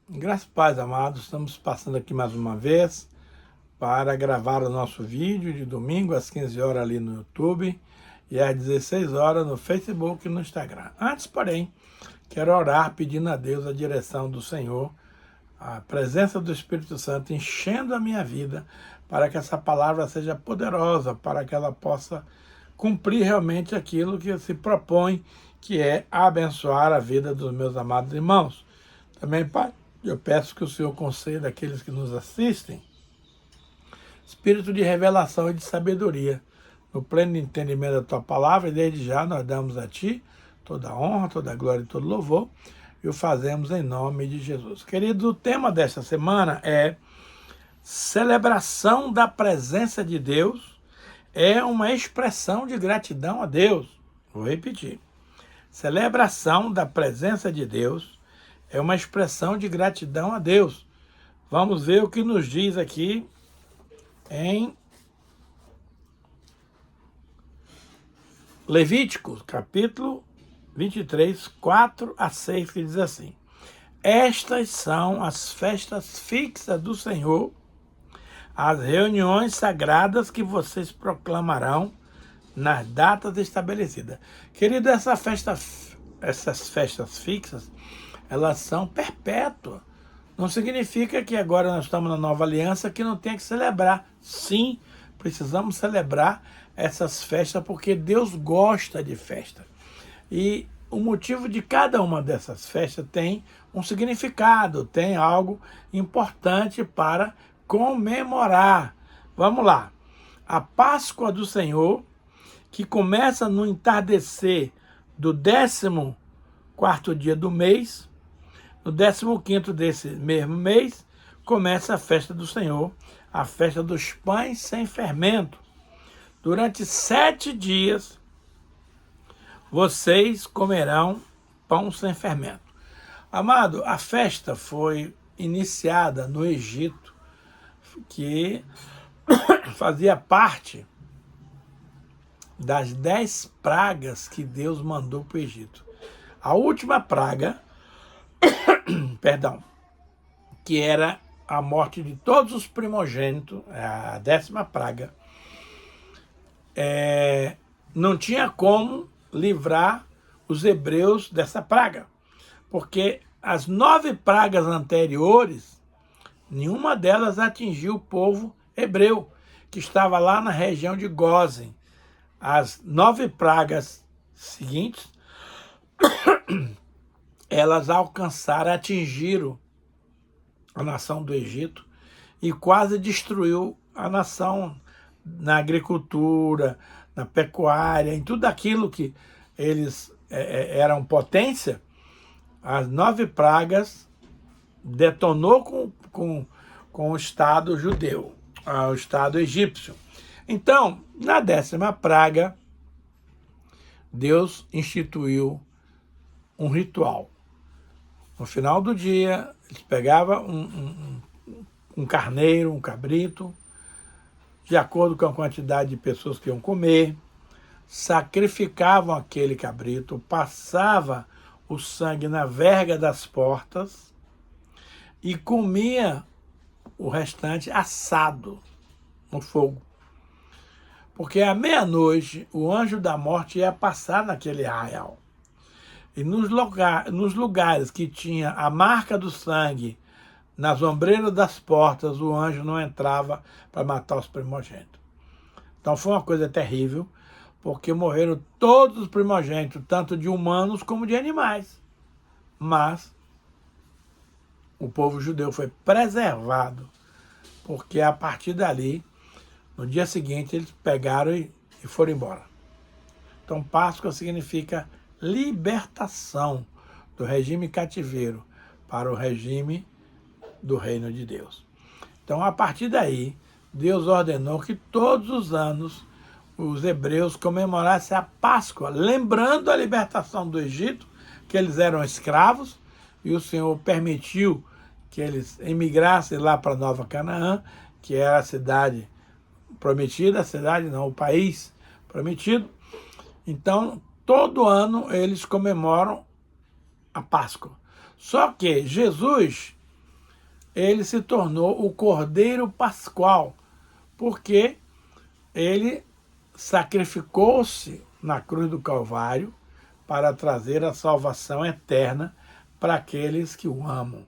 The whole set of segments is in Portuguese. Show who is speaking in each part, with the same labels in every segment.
Speaker 1: Graças e paz, amados, estamos passando aqui mais uma vez para gravar o nosso vídeo de domingo às 15 horas ali no YouTube e às 16 horas no Facebook e no Instagram. Antes, porém, quero orar pedindo a Deus a direção do Senhor, a presença do Espírito Santo enchendo a minha vida para que essa palavra seja poderosa, para que ela possa cumprir realmente aquilo que se propõe, que é abençoar a vida dos meus amados irmãos. Também, Pai, eu peço que o Senhor conceda àqueles que nos assistem espírito de revelação e de sabedoria, no pleno entendimento da Tua palavra, e desde já nós damos a Ti toda a honra, toda a glória e todo louvor, e o fazemos em nome de Jesus. Queridos, o tema desta semana é celebração da presença de Deus, é uma expressão de gratidão a Deus. Vou repetir. Celebração da presença de Deus é uma expressão de gratidão a Deus. Vamos ver o que nos diz aqui em Levíticos, capítulo 23, 4 a 6, que diz assim: Estas são as festas fixas do Senhor, as reuniões sagradas que vocês proclamarão nas datas estabelecidas. Querido, essas festas fixas, elas são perpétuas. Não significa que agora nós estamos na nova aliança que não tem que celebrar. Sim, precisamos celebrar essas festas porque Deus gosta de festa. E o motivo de cada uma dessas festas tem um significado, tem algo importante para comemorar. Vamos lá. A Páscoa do Senhor, que começa no entardecer do 14º dia do mês, no 15º desse mesmo mês, começa a festa do Senhor, a festa dos pães sem fermento. Durante 7 dias, vocês comerão pão sem fermento. Amado, a festa foi iniciada no Egito, que fazia parte das 10 pragas que Deus mandou para o Egito. A última praga, que era a morte de todos os primogênitos, a 10ª praga, não tinha como livrar os hebreus dessa praga, porque as 9 pragas anteriores, nenhuma delas atingiu o povo hebreu, que estava lá na região de Gósen. As 9 pragas seguintes, elas alcançaram, atingiram a nação do Egito e quase destruiu a nação na agricultura, na pecuária, em tudo aquilo que eles eram potência. As 9 pragas detonou com o Estado judeu, o Estado egípcio. Então, na 10ª praga, Deus instituiu um ritual. No final do dia, eles pegavam um carneiro, um cabrito, de acordo com a quantidade de pessoas que iam comer, sacrificavam aquele cabrito, passava o sangue na verga das portas e comia o restante assado no fogo. Porque à meia-noite o anjo da morte ia passar naquele arraial. E nos lugares que tinha a marca do sangue, nas ombreiras das portas, o anjo não entrava para matar os primogênitos. Então foi uma coisa terrível, porque morreram todos os primogênitos, tanto de humanos como de animais. Mas o povo judeu foi preservado, porque a partir dali, no dia seguinte, eles pegaram e foram embora. Então Páscoa significa libertação do regime cativeiro para o regime do reino de Deus. Então, a partir daí, Deus ordenou que todos os anos os hebreus comemorassem a Páscoa, lembrando a libertação do Egito, que eles eram escravos, e o Senhor permitiu que eles emigrassem lá para Nova Canaã, que era a cidade prometida, o país prometido. Então, todo ano eles comemoram a Páscoa. Só que Jesus ele se tornou o Cordeiro Pascual, porque ele sacrificou-se na cruz do Calvário para trazer a salvação eterna para aqueles que o amam.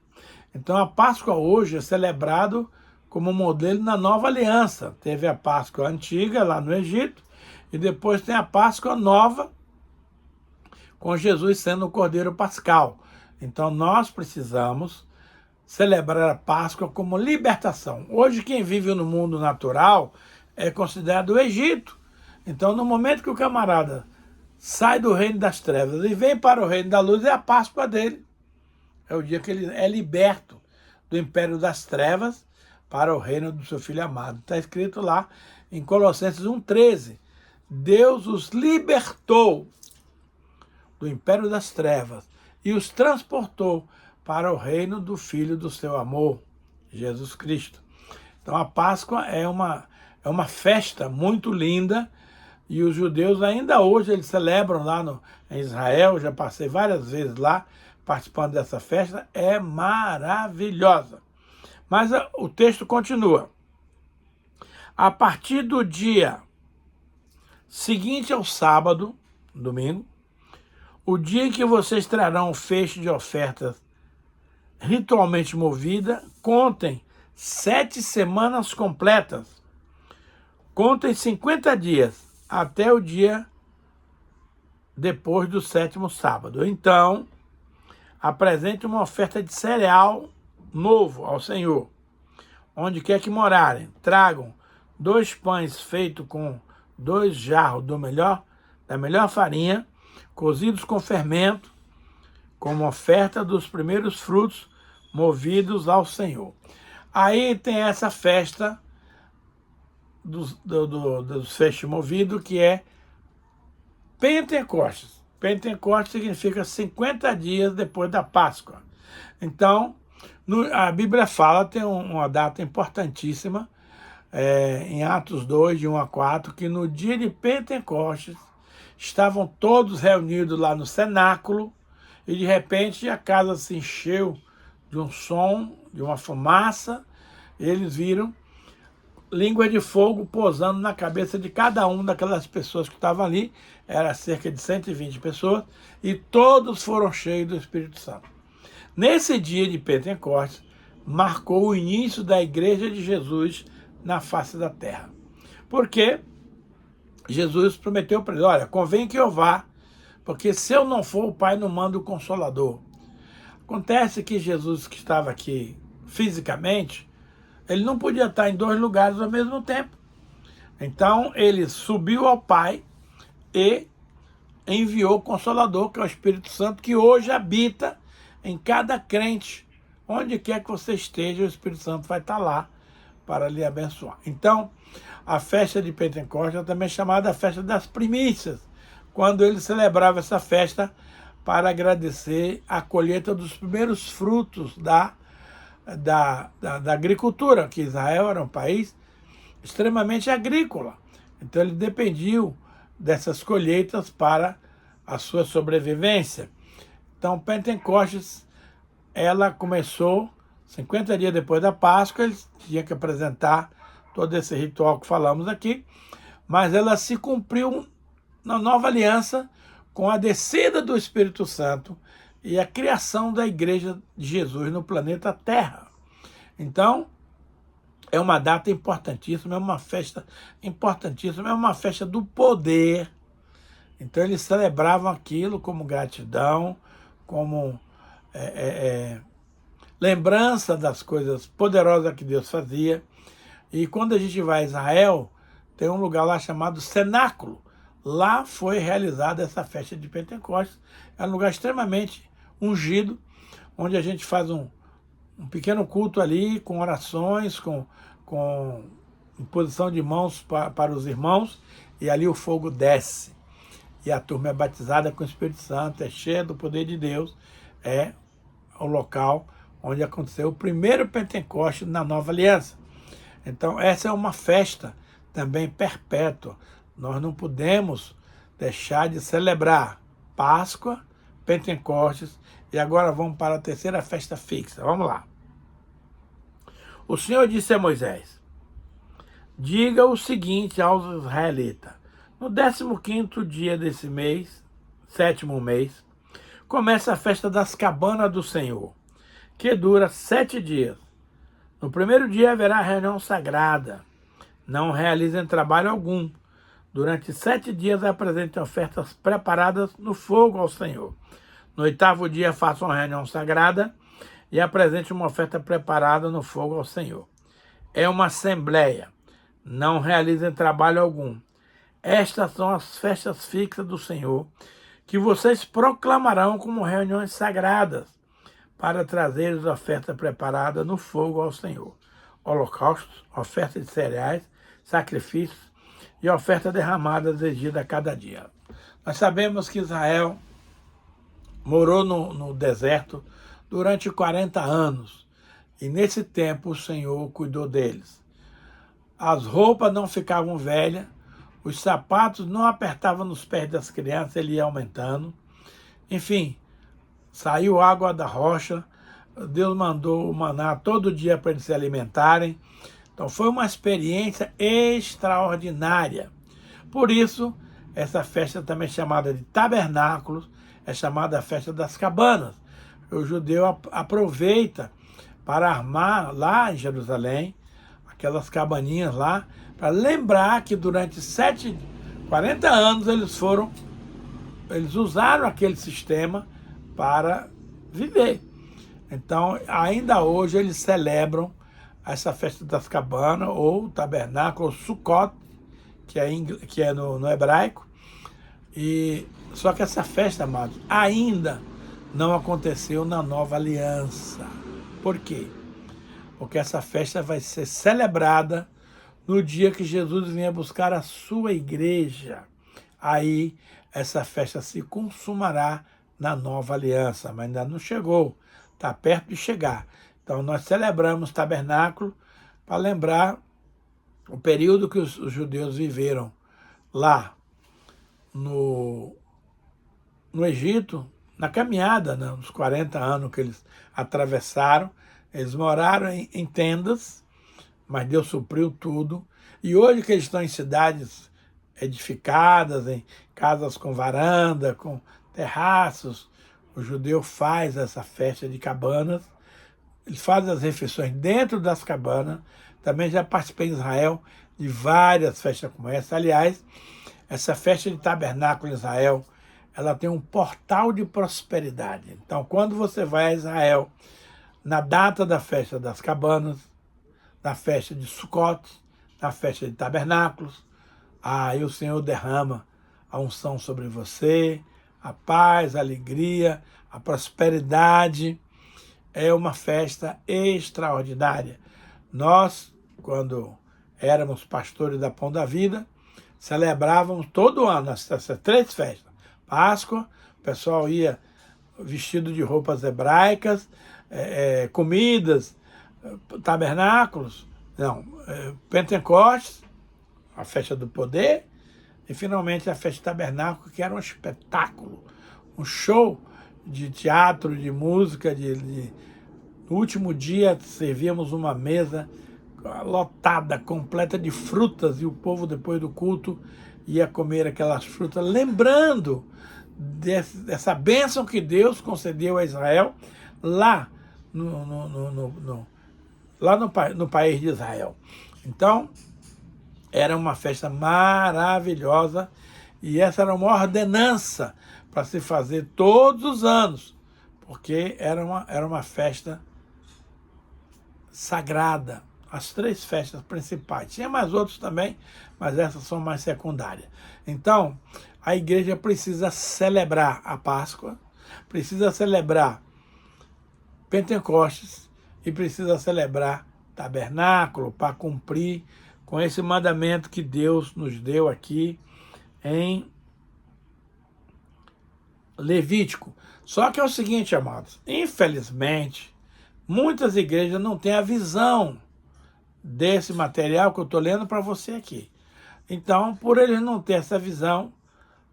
Speaker 1: Então a Páscoa hoje é celebrado como modelo na nova aliança. Teve a Páscoa antiga lá no Egito e depois tem a Páscoa nova com Jesus sendo o Cordeiro Pascal. Então nós precisamos celebrar a Páscoa como libertação. Hoje quem vive no mundo natural é considerado o Egito. Então no momento que o camarada sai do reino das trevas e vem para o reino da luz, é a Páscoa dele. É o dia que ele é liberto do império das trevas para o reino do seu Filho amado. Está escrito lá em Colossenses 1,13. Deus os libertou do império das trevas e os transportou para o reino do Filho do seu amor, Jesus Cristo. Então a Páscoa é uma festa muito linda e os judeus ainda hoje eles celebram lá em Israel, já passei várias vezes lá, participando dessa festa, é maravilhosa. Mas o texto continua. A partir do dia seguinte ao sábado, domingo, o dia em que vocês trarão um feixe de ofertas ritualmente movida, contem 7 semanas completas. Contem 50 dias, até o dia depois do 7º sábado. Então, apresente uma oferta de cereal novo ao Senhor. Onde quer que morarem, tragam 2 pães feitos com 2 jarros da melhor farinha, cozidos com fermento, como oferta dos primeiros frutos movidos ao Senhor. Aí tem essa festa dos feixes movidos, que é Pentecostes. Pentecostes significa 50 dias depois da Páscoa. Então, a Bíblia fala, tem uma data importantíssima, em Atos 2, de 1 a 4, que no dia de Pentecostes estavam todos reunidos lá no cenáculo e de repente a casa se encheu de um som, de uma fumaça, e eles viram línguas de fogo pousando na cabeça de cada uma daquelas pessoas que estavam ali, era cerca de 120 pessoas, e todos foram cheios do Espírito Santo. Nesse dia de Pentecostes, marcou o início da Igreja de Jesus na face da terra. Porque Jesus prometeu para ele, olha, convém que eu vá, porque se eu não for, o Pai não manda o Consolador. Acontece que Jesus, que estava aqui fisicamente, ele não podia estar em 2 lugares ao mesmo tempo. Então, ele subiu ao Pai e enviou o Consolador, que é o Espírito Santo, que hoje habita em cada crente. Onde quer que você esteja, o Espírito Santo vai estar lá para lhe abençoar. Então, a festa de Pentecostes é também chamada a festa das primícias, quando ele celebrava essa festa para agradecer a colheita dos primeiros frutos da agricultura, que Israel era um país extremamente agrícola. Então ele dependia dessas colheitas para a sua sobrevivência. Então Pentecostes, ela começou 50 dias depois da Páscoa, eles tinham que apresentar todo esse ritual que falamos aqui, mas ela se cumpriu na nova aliança com a descida do Espírito Santo e a criação da Igreja de Jesus no planeta Terra. Então, é uma data importantíssima, é uma festa importantíssima, é uma festa do poder. Então, eles celebravam aquilo como gratidão, como lembrança das coisas poderosas que Deus fazia. E quando a gente vai a Israel, tem um lugar lá chamado Cenáculo. Lá foi realizada essa festa de Pentecostes. É um lugar extremamente ungido, onde a gente faz um pequeno culto ali, com orações, com imposição de mãos para os irmãos, e ali o fogo desce. E a turma é batizada com o Espírito Santo, é cheia do poder de Deus. É o local onde aconteceu o primeiro Pentecostes na Nova Aliança. Então, essa é uma festa também perpétua. Nós não podemos deixar de celebrar Páscoa, Pentecostes, e agora vamos para a terceira festa fixa. Vamos lá. O Senhor disse a Moisés: diga o seguinte aos israelitas: no 15º dia desse mês, 7º mês, começa a festa das cabanas do Senhor, que dura 7 dias. No primeiro dia haverá reunião sagrada. Não realizem trabalho algum. Durante 7 dias apresentem ofertas preparadas no fogo ao Senhor. No 8º dia façam uma reunião sagrada e apresente uma oferta preparada no fogo ao Senhor. É uma assembleia. Não realizem trabalho algum. Estas são as festas fixas do Senhor, que vocês proclamarão como reuniões sagradas, para trazer as ofertas preparadas no fogo ao Senhor. Holocaustos, oferta de cereais, sacrifícios e oferta derramada exigida a cada dia. Nós sabemos que Israel morou no deserto durante 40 anos, e nesse tempo o Senhor cuidou deles. As roupas não ficavam velhas, os sapatos não apertavam nos pés das crianças, ele ia aumentando. Enfim, saiu água da rocha, Deus mandou o maná todo dia para eles se alimentarem. Então foi uma experiência extraordinária. Por isso, essa festa também é chamada de tabernáculos, é chamada a festa das cabanas. O judeu aproveita para armar lá em Jerusalém, aquelas cabaninhas lá, para lembrar que durante 40 anos eles usaram aquele sistema para viver. Então, ainda hoje eles celebram essa festa das cabanas, ou tabernáculo, ou Sukkot, que é no hebraico. Só que essa festa, amados, ainda não aconteceu na nova aliança. Por quê? Porque essa festa vai ser celebrada no dia que Jesus venha buscar a sua igreja. Aí essa festa se consumará na nova aliança, mas ainda não chegou, está perto de chegar. Então nós celebramos tabernáculo para lembrar o período que os judeus viveram lá no Egito, na caminhada, né, nos 40 anos que eles atravessaram. Eles moraram em tendas, mas Deus supriu tudo. E hoje que eles estão em cidades edificadas, em casas com varanda, com terraços, o judeu faz essa festa de cabanas. Eles fazem as refeições dentro das cabanas. Também já participei em Israel de várias festas como essa. Aliás, essa festa de tabernáculo em Israel, ela tem um portal de prosperidade. Então, quando você vai a Israel, na data da festa das cabanas, na festa de Sukkot, na festa de tabernáculos, aí o Senhor derrama a unção sobre você, a paz, a alegria, a prosperidade. É uma festa extraordinária. Nós, quando éramos pastores da Pão da Vida, celebrávamos todo ano essas 3 festas. Páscoa, o pessoal ia vestido de roupas hebraicas, comidas, tabernáculos, Pentecostes, a festa do poder, e finalmente a festa do tabernáculo, que era um espetáculo, um show de teatro, de música. No último dia servíamos uma mesa lotada, completa de frutas, e o povo depois do culto ia comer aquelas frutas, lembrando dessa bênção que Deus concedeu a Israel lá no país de Israel. Então, era uma festa maravilhosa, e essa era uma ordenança para se fazer todos os anos, porque era uma festa sagrada. As 3 festas principais. Tinha mais outros também, mas essas são mais secundárias. Então, a igreja precisa celebrar a Páscoa, precisa celebrar Pentecostes e precisa celebrar tabernáculo para cumprir com esse mandamento que Deus nos deu aqui em Levítico. Só que é o seguinte, amados, infelizmente, muitas igrejas não têm a visão desse material que eu estou lendo para você aqui. Então, por eles não ter essa visão,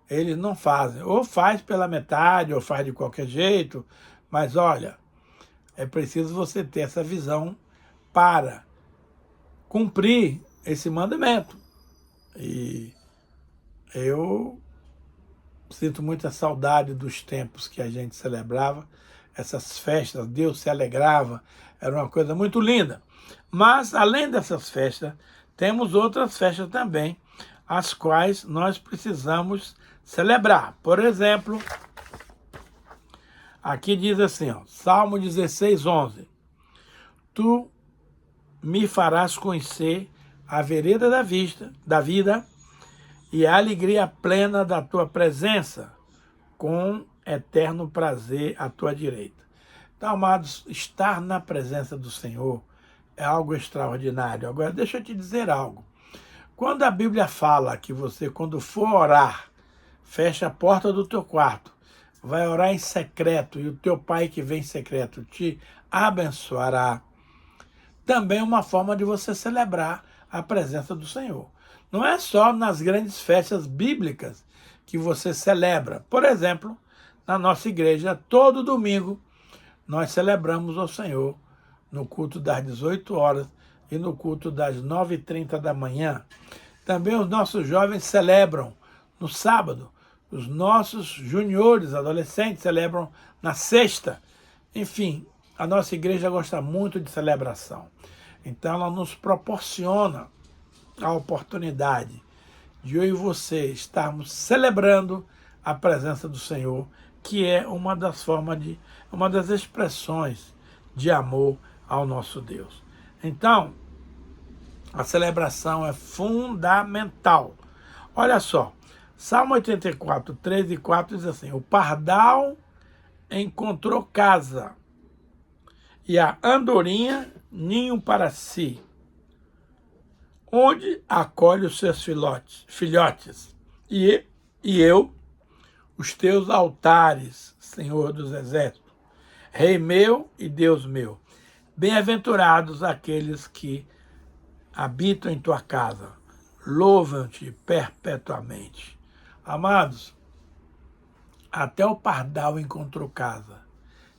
Speaker 1: eles não fazem. Ou faz pela metade, ou faz de qualquer jeito. Mas olha, é preciso você ter essa visão para cumprir esse mandamento. E eu sinto muita saudade dos tempos que a gente celebrava essas festas, Deus se alegrava, era uma coisa muito linda. Mas, além dessas festas, temos outras festas também, as quais nós precisamos celebrar. Por exemplo, aqui diz assim, ó, Salmo 16, 11. Tu me farás conhecer a vereda da vida e a alegria plena da tua presença, com eterno prazer à tua direita. Então, amados, estar na presença do Senhor é algo extraordinário. Agora, deixa eu te dizer algo. Quando a Bíblia fala que você, quando for orar, fecha a porta do teu quarto, vai orar em secreto e o teu Pai que vem em secreto te abençoará, também é uma forma de você celebrar a presença do Senhor. Não é só nas grandes festas bíblicas que você celebra. Por exemplo, na nossa igreja, todo domingo, nós celebramos ao Senhor no culto das 18 horas e no culto das 9h30 da manhã. Também os nossos jovens celebram no sábado. Os nossos juniores, adolescentes, celebram na sexta. Enfim, a nossa igreja gosta muito de celebração. Então, ela nos proporciona a oportunidade de eu e você estarmos celebrando a presença do Senhor, que é uma das formas uma das expressões de amor ao nosso Deus. Então, a celebração é fundamental. Olha só, Salmo 84, 3 e 4 diz assim, o pardal encontrou casa e a andorinha ninho para si, onde acolhe os seus filhotes. E eu, os teus altares, Senhor dos exércitos, Rei meu e Deus meu. Bem-aventurados aqueles que habitam em tua casa, louvam-te perpetuamente. Amados, até o pardal encontrou casa,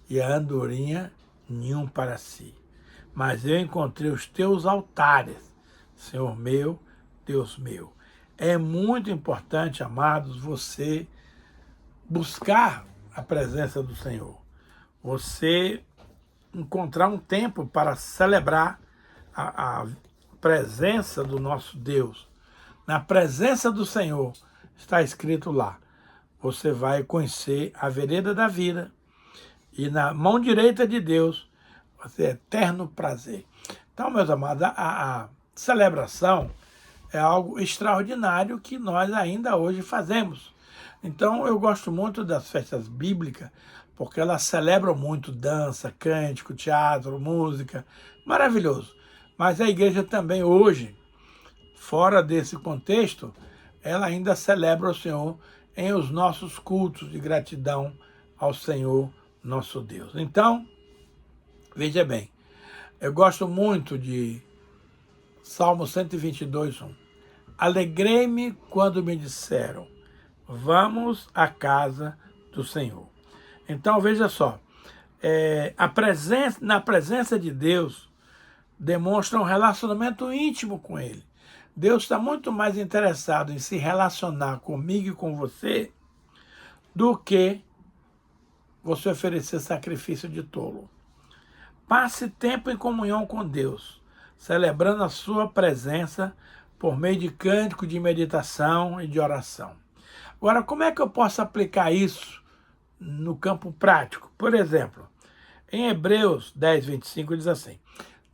Speaker 1: e a andorinha ninho para si. Mas eu encontrei os teus altares, Senhor meu, Deus meu. É muito importante, amados, você buscar a presença do Senhor. Você encontrar um tempo para celebrar a presença do nosso Deus. Na presença do Senhor, está escrito lá, você vai conhecer a vereda da vida e na mão direita de Deus vai ter eterno prazer. Então, meus amados, a celebração é algo extraordinário que nós ainda hoje fazemos. Então, eu gosto muito das festas bíblicas, porque elas celebram muito dança, cântico, teatro, música, maravilhoso. Mas a igreja também hoje, fora desse contexto, ela ainda celebra o Senhor em os nossos cultos de gratidão ao Senhor, nosso Deus. Então, veja bem, eu gosto muito de Salmo 122, 1. Alegrei-me quando me disseram, vamos à casa do Senhor. Então, veja só, na presença de Deus, demonstra um relacionamento íntimo com Ele. Deus está muito mais interessado em se relacionar comigo e com você do que você oferecer sacrifício de tolo. Passe tempo em comunhão com Deus, celebrando a sua presença por meio de cântico, de meditação e de oração. Agora, como é que eu posso aplicar isso no campo prático? Por exemplo, em Hebreus 10, 25 diz assim,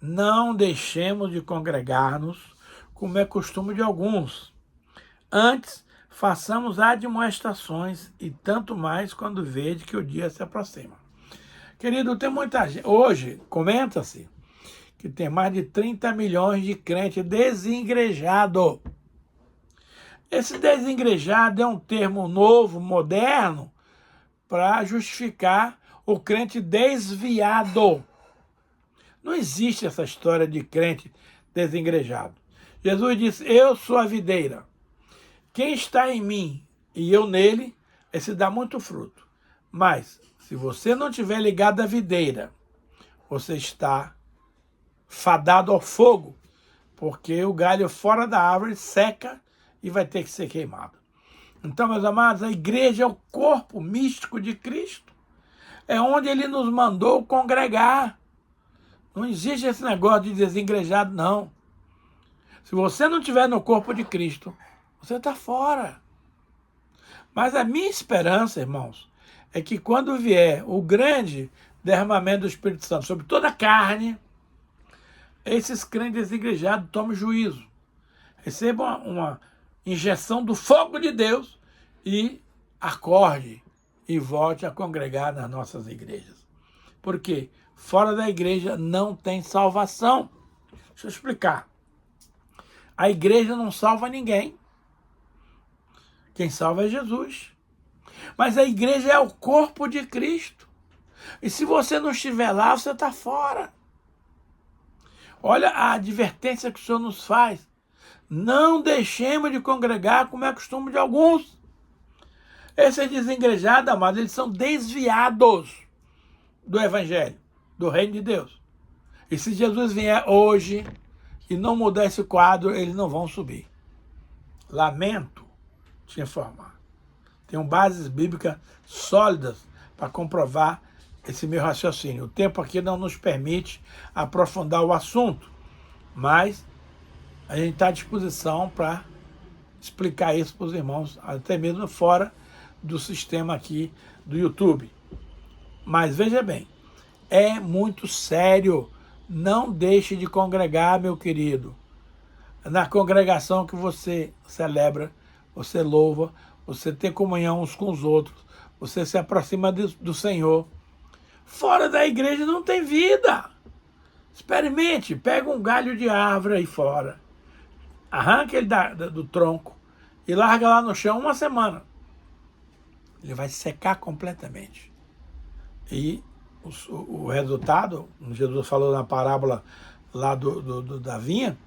Speaker 1: não deixemos de congregar-nos, como é costume de alguns. Antes, façamos admoestações, e tanto mais quando vede que o dia se aproxima. Querido, tem muita gente, hoje, comenta-se, que tem mais de 30 milhões de crentes desigrejados. Esse desengrejado é um termo novo, moderno, para justificar o crente desviado. Não existe essa história de crente desengrejado. Jesus disse, eu sou a videira. Quem está em mim e eu nele, esse dá muito fruto. Mas, se você não estiver ligado à videira, você está fadado ao fogo, porque o galho fora da árvore seca e vai ter que ser queimado. Então, meus amados, a igreja é o corpo místico de Cristo. É onde ele nos mandou congregar. Não existe esse negócio de desengrejado, não. Se você não estiver no corpo de Cristo, você está fora. Mas a minha esperança, irmãos, é que quando vier o grande derramamento do Espírito Santo sobre toda a carne, esses crentes desigrejados tomem juízo, recebam uma injeção do fogo de Deus e acorde e volte a congregar nas nossas igrejas. Por quê? Fora da igreja não tem salvação. Deixa eu explicar. A igreja não salva ninguém. Quem salva é Jesus. Mas a igreja é o corpo de Cristo. E se você não estiver lá, você está fora. Olha a advertência que o Senhor nos faz. Não deixemos de congregar como é costume de alguns. Esses desengrejados, amados, eles são desviados do Evangelho, do Reino de Deus. E se Jesus vier hoje e não mudar esse quadro, eles não vão subir. Lamento te informar. Tenho bases bíblicas sólidas para comprovar esse meu raciocínio. O tempo aqui não nos permite aprofundar o assunto, mas a gente está à disposição para explicar isso para os irmãos, até mesmo fora do sistema aqui do YouTube. Mas veja bem, é muito sério. Não deixe de congregar, meu querido. Na congregação que você celebra, você louva, você tem comunhão uns com os outros, você se aproxima do Senhor. Fora da igreja não tem vida. Experimente, pega um galho de árvore aí fora, arranca ele do tronco e larga lá no chão uma semana. Ele vai secar completamente. E o resultado, Jesus falou na parábola lá da vinha,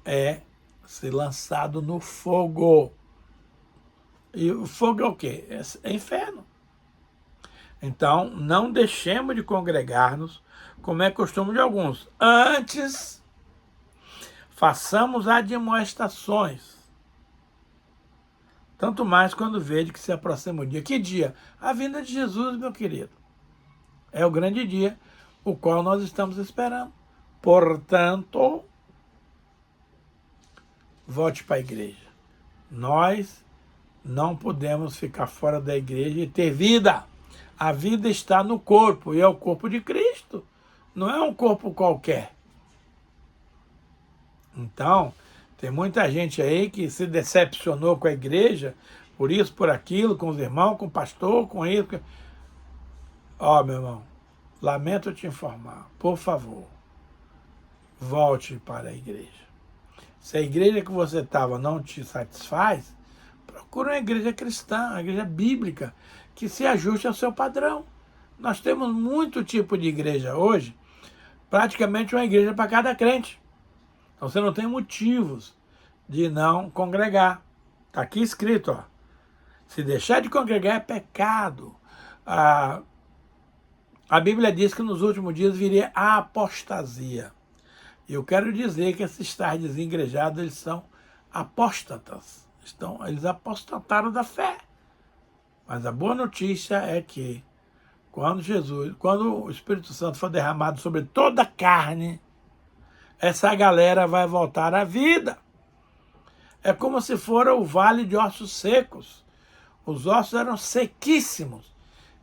Speaker 1: é ser lançado no fogo. E o fogo é o quê? É inferno. Então, não deixemos de congregar-nos, como é costume de alguns. Antes, façamos admoestações. Tanto mais quando vede que se aproxima o dia. Que dia? A vinda de Jesus, meu querido. É o grande dia, o qual nós estamos esperando. Portanto, volte para a igreja. Nós não podemos ficar fora da igreja e ter vida. A vida está no corpo, e é o corpo de Cristo. Não é um corpo qualquer. Então, tem muita gente aí que se decepcionou com a igreja, por isso, por aquilo, com os irmãos, com o pastor, com isso. Ó, meu irmão, lamento te informar, por favor, volte para a igreja. Se a igreja que você estava não te satisfaz, procura uma igreja cristã, uma igreja bíblica, que se ajuste ao seu padrão. Nós temos muito tipo de igreja hoje, praticamente uma igreja para cada crente. Então você não tem motivos de não congregar. Está aqui escrito, ó. Se deixar de congregar é pecado. A Bíblia diz que nos últimos dias viria a apostasia. E eu quero dizer que esses tais desengrejados, eles são apóstatas. Eles apostataram da fé. Mas a boa notícia é que quando o Espírito Santo for derramado sobre toda a carne, essa galera vai voltar à vida. É como se fora o vale de ossos secos. Os ossos eram sequíssimos.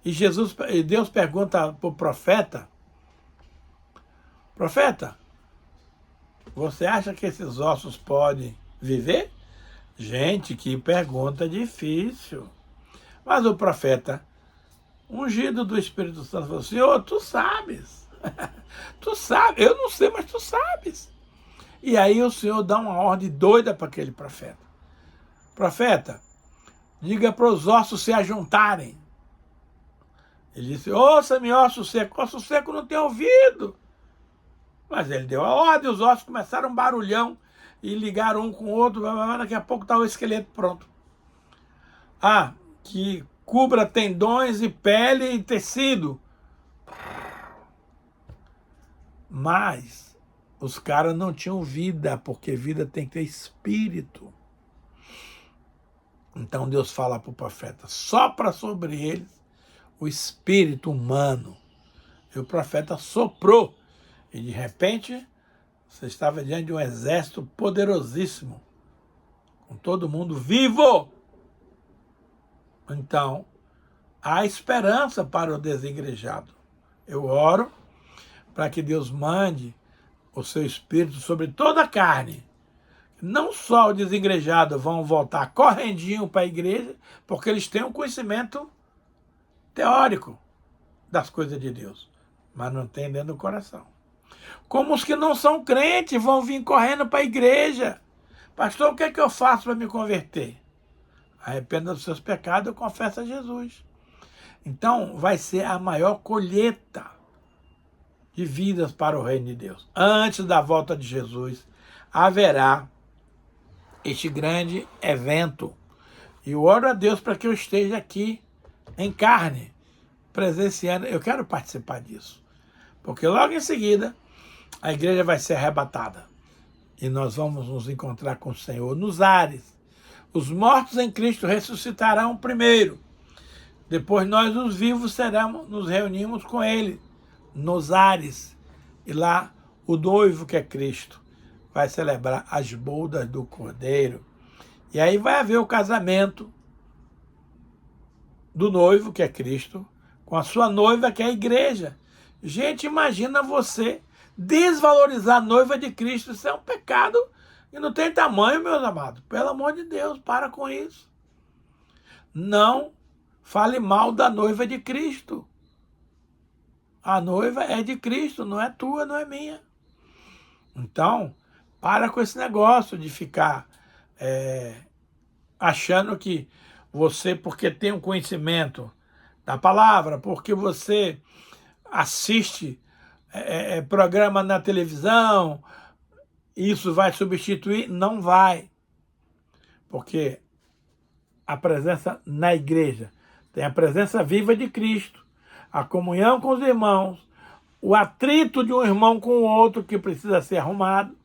Speaker 1: E Deus pergunta para o profeta, profeta, você acha que esses ossos podem viver? Gente, que pergunta difícil. Mas o profeta, ungido do Espírito Santo, falou, Senhor, tu sabes. Tu sabes, eu não sei, mas tu sabes. E aí o Senhor dá uma ordem doida para aquele profeta. Profeta, diga para os ossos se ajuntarem. Ele disse, ouça-me, osso seco não tem ouvido. Mas ele deu a ordem, os ossos começaram um barulhão e ligaram um com o outro, daqui a pouco está o esqueleto pronto. Que cubra tendões e pele e tecido. Mas os caras não tinham vida, porque vida tem que ter espírito. Então Deus fala para o profeta, sopra sobre eles o espírito humano. E o profeta soprou. E de repente, você estava diante de um exército poderosíssimo, com todo mundo vivo. Então, há esperança para o desigrejado. Eu oro para que Deus mande o seu espírito sobre toda a carne. Não só o desigrejado vão voltar correndinho para a igreja, porque eles têm um conhecimento teórico das coisas de Deus, mas não tem dentro do coração. Como os que não são crentes vão vir correndo para a igreja. Pastor, o que é que eu faço para me converter? Arrependa dos seus pecados, eu confesso a Jesus. Então, vai ser a maior colheita de vidas para o reino de Deus. Antes da volta de Jesus, haverá este grande evento. E eu oro a Deus para que eu esteja aqui em carne, presenciando. Eu quero participar disso. Porque logo em seguida, a igreja vai ser arrebatada. E nós vamos nos encontrar com o Senhor nos ares. Os mortos em Cristo ressuscitarão primeiro. Depois nós, os vivos, nos reunimos com Ele nos ares. E lá, o noivo, que é Cristo, vai celebrar as bodas do Cordeiro. E aí vai haver o casamento do noivo, que é Cristo, com a sua noiva, que é a igreja. Gente, imagina você desvalorizar a noiva de Cristo. Isso é um pecado e não tem tamanho, meus amados. Pelo amor de Deus, para com isso. Não fale mal da noiva de Cristo. A noiva é de Cristo, não é tua, não é minha. Então, para com esse negócio de ficar achando que você, porque tem um conhecimento da palavra, porque você assiste programa na televisão, isso vai substituir? Não vai. Porque a presença na igreja tem a presença viva de Cristo, a comunhão com os irmãos, o atrito de um irmão com o outro que precisa ser arrumado,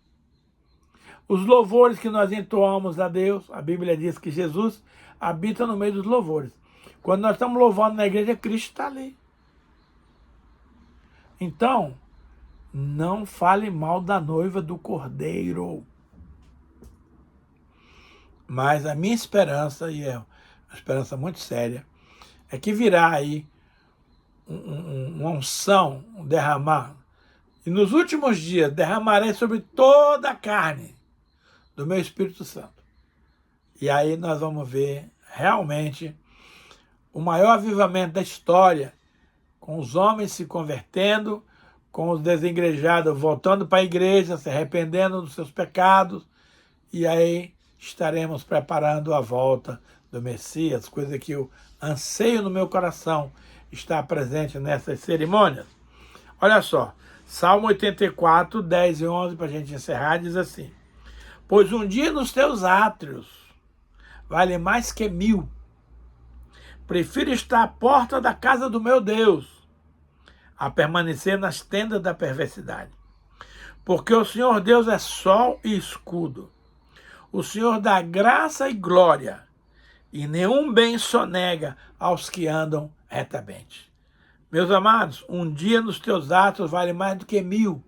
Speaker 1: os louvores que nós entoamos a Deus. A Bíblia diz que Jesus habita no meio dos louvores. Quando nós estamos louvando na igreja, Cristo está ali. Então, não fale mal da noiva do Cordeiro. Mas a minha esperança, e é uma esperança muito séria, é que virá aí uma unção, um derramar. E nos últimos dias derramarei sobre toda a carne do meu Espírito Santo. E aí nós vamos ver realmente o maior avivamento da história, com os homens se convertendo, com os desigrejados voltando para a igreja, se arrependendo dos seus pecados, e aí estaremos preparando a volta do Messias, coisa que eu anseio no meu coração estar presente nessas cerimônias. Olha só, Salmo 84, 10 e 11, para a gente encerrar, diz assim: pois um dia nos teus átrios vale mais que 1000. Prefiro estar à porta da casa do meu Deus a permanecer nas tendas da perversidade. Porque o Senhor Deus é sol e escudo. O Senhor dá graça e glória, e nenhum bem sonega aos que andam retamente. Meus amados, um dia nos teus atos vale mais do que 1000.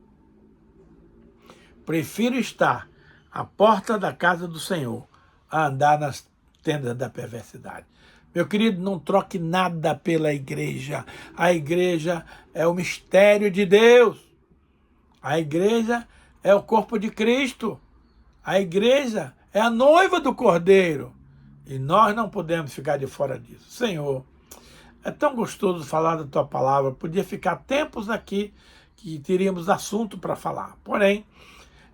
Speaker 1: Prefiro estar à porta da casa do Senhor a andar nas tendas da perversidade. Meu querido, não troque nada pela igreja. A igreja é o mistério de Deus. A igreja é o corpo de Cristo. A igreja é a noiva do Cordeiro. E nós não podemos ficar de fora disso. Senhor, é tão gostoso falar da tua palavra. Podia ficar tempos aqui que teríamos assunto para falar. Porém,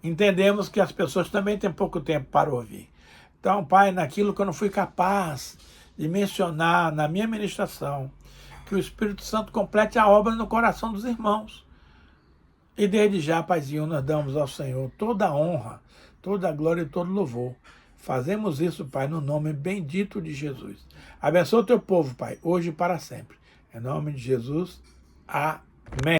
Speaker 1: entendemos que as pessoas também têm pouco tempo para ouvir. Então, Pai, naquilo que eu não fui capaz de mencionar na minha ministração, que o Espírito Santo complete a obra no coração dos irmãos. E desde já, Paizinho, nós damos ao Senhor toda a honra, toda a glória e todo louvor. Fazemos isso, Pai, no nome bendito de Jesus. Abençoa o teu povo, Pai, hoje e para sempre. Em nome de Jesus, amém.